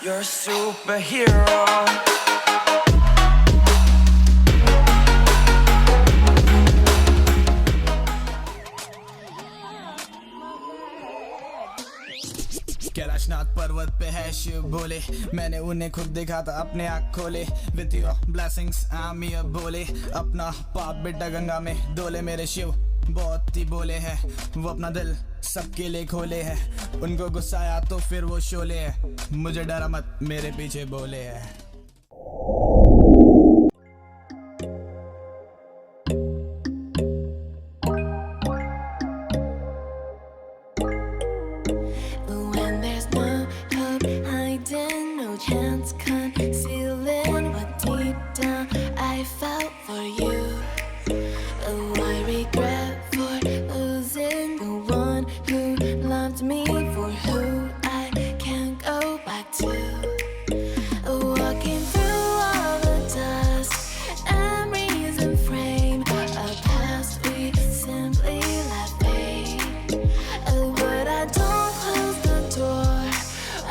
You're a superhero. Kailashnath पर्वत पे है शिव बोले, मैंने उन्हें खुद देखा था अपने आँख खोले। With your blessings I'm here बोले, अपना पाप बेटा गंगा में डोले। मेरे शिव बहुत ही बोले हैं, वो अपना दिल सबके लिए खोले हैं। उनको गुस्सा आया तो फिर वो शोले है, मुझे डरा मत मेरे पीछे बोले है। No chance concealing what deep down I felt for you. Oh, I regret for losing the one who loved me, for who I can't go back to. Walking through all the dust, memories and frame, a past we simply let fade. Oh, but I don't close the door,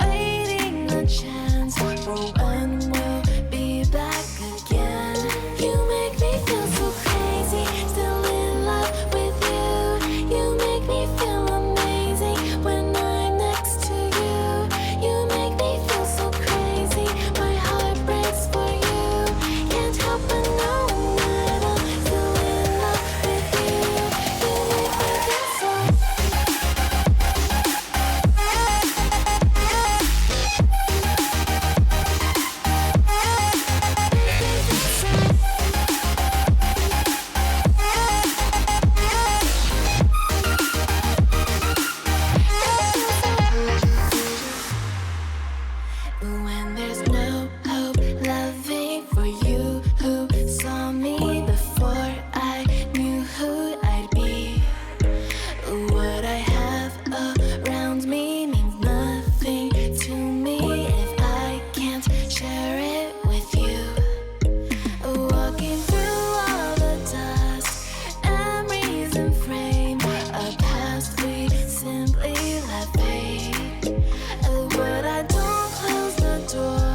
waiting a chance for when we'll be back again. You make me feel so crazy, still in love with you. You make me feel amazing when I'm next to you. You make me feel so crazy, my heart breaks for you. Can't help but knowing that I'm still in love with you. You make me feel so. When there's no hope, loving for you who saw me before I knew who I'd be. What I have around me means nothing to me if I can't share it with you. Walking through all the dust, memories and frame, a past we simply let fade. But I don't close the door,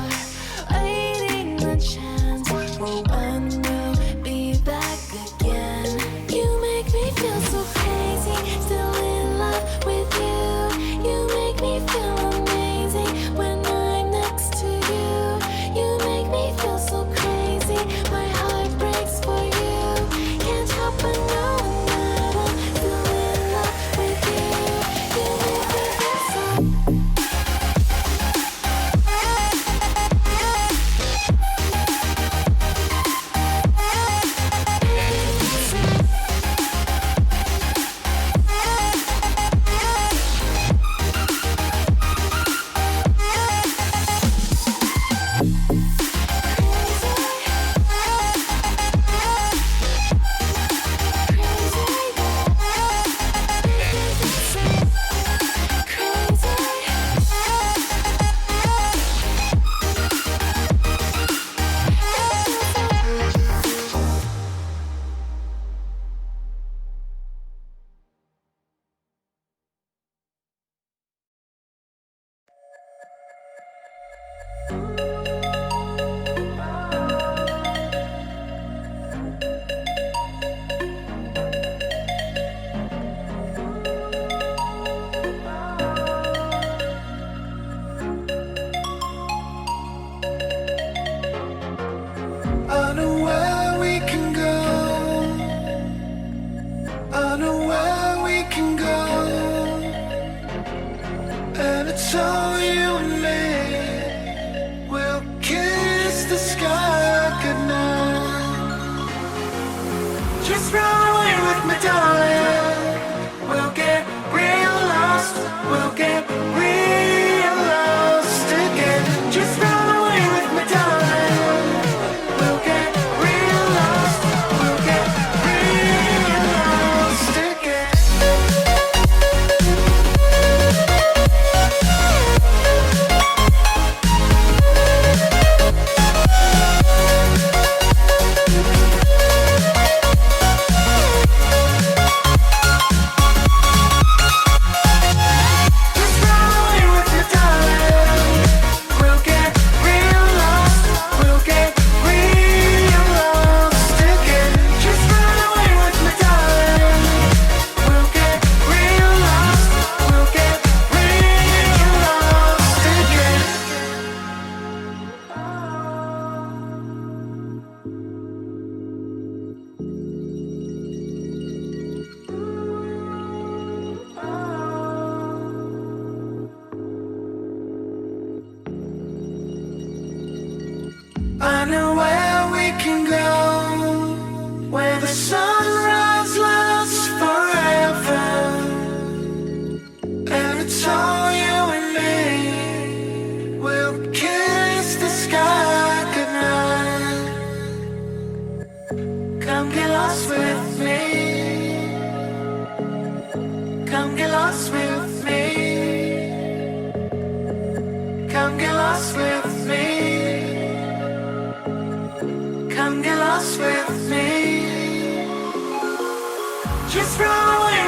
I know where we can go, where the sunrise lasts forever, and it's all you and me. We'll kiss the sky goodnight. Come get lost with me. Come get lost with me. Come get lost with me. Come get lost with me. Just run away